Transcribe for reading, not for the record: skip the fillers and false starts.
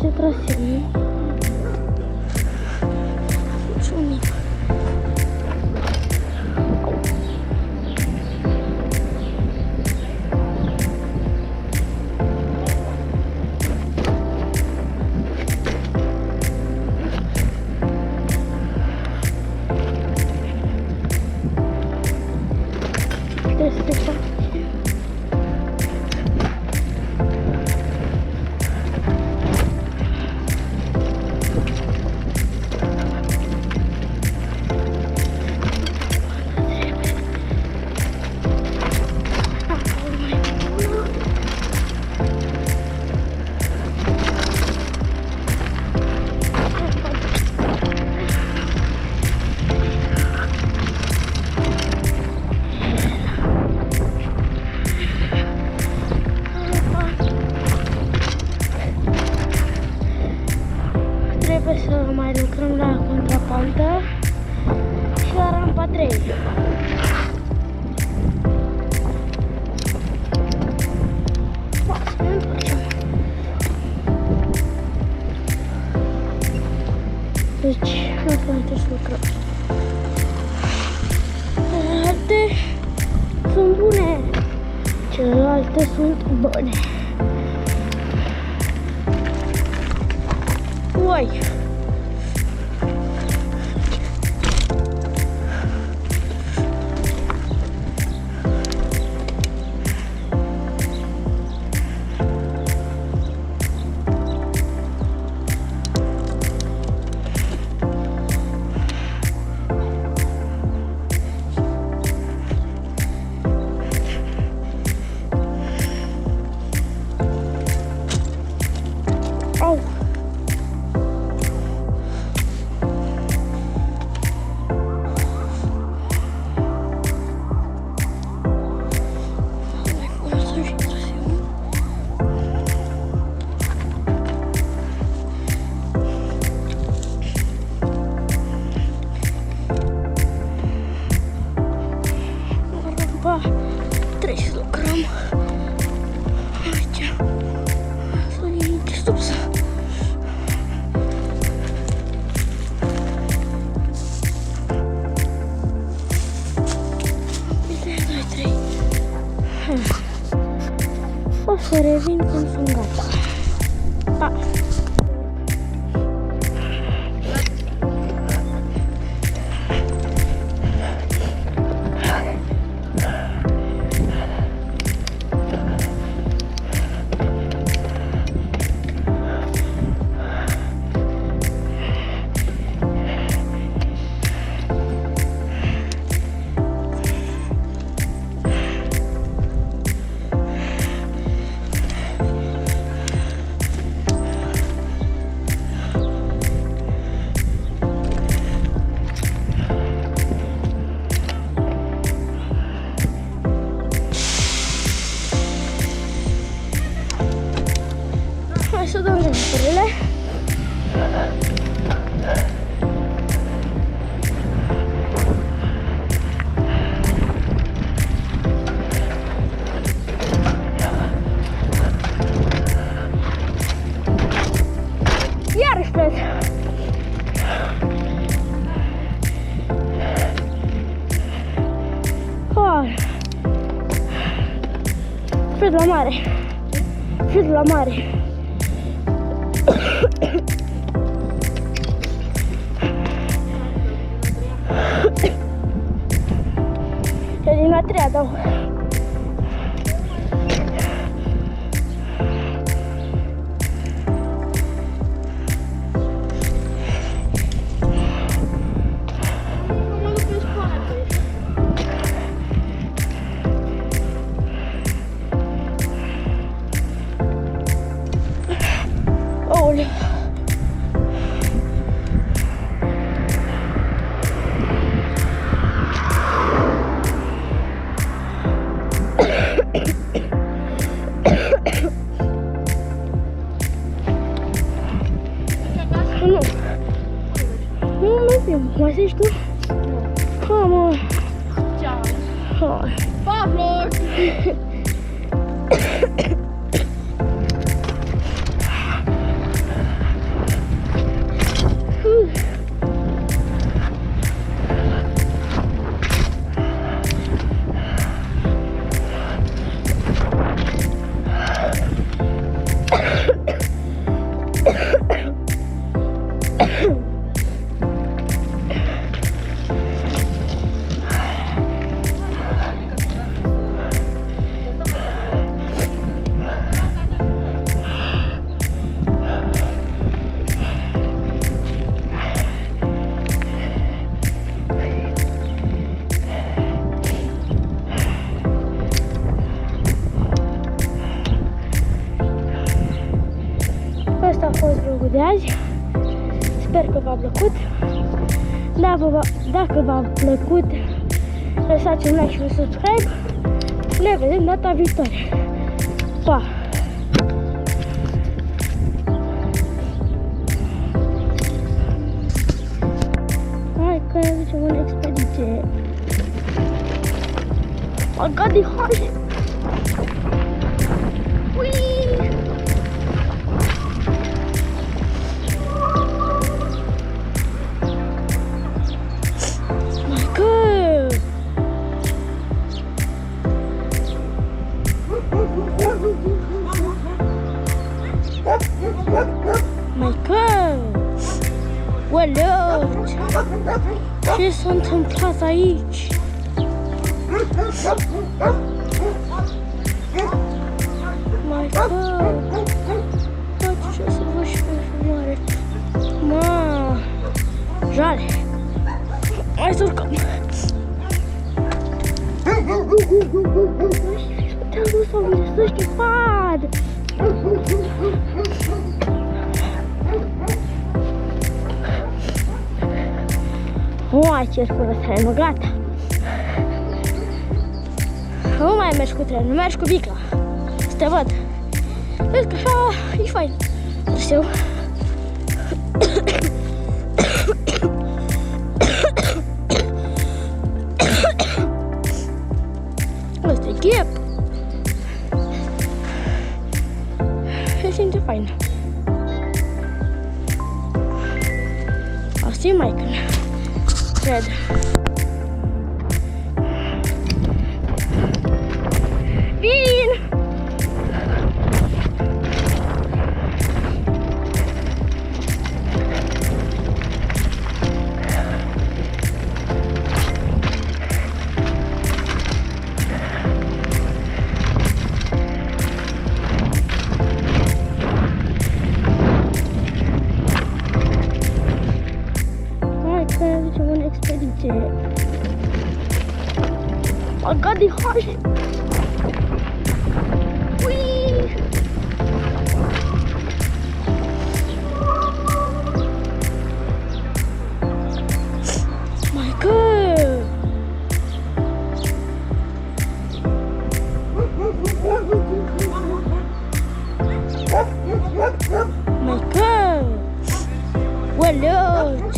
niște trasee. Trebuie să mai lucrăm la contrapantă și la rampa 3. Să ne întoarcem. Deci, nu trebuie să lucrăm. Celelalte sunt bune, celelalte sunt bune. Uai! Au! Trebuie să lucrăm aici. Să ne stop să... Uite, 2, 3. O să revin când sunt gata. Pa! Hai să dăm lucrurile. Iarăși plec. Fred la mare. Fred la mare. Eu din a treia dau. Olha. de azi. Sper că v-a plăcut. Dacă v-a plăcut, lăsați un like și un subscribe. Ne vedem data viitoare. Pa! Hai că ne ducem în expediție. Băgat de hașe! Oleu! Ce s-a întâmplat aici? My God! Ce să văd și pe filmare? Ma! Jale! Hai să urcăm! Te-am dus familie, să știi, vad! Uai, ce scură trenul, gata! Nu mai mergi cu trenul, mergi cu bicla. Să te văd. Vezi că așa e fain. Târziu. Ăsta e ghep. Se simte fain. Asta e Michael. Cred. Vin! Expediție. Băgat de hașe. Ui! My God! My God! Oleu!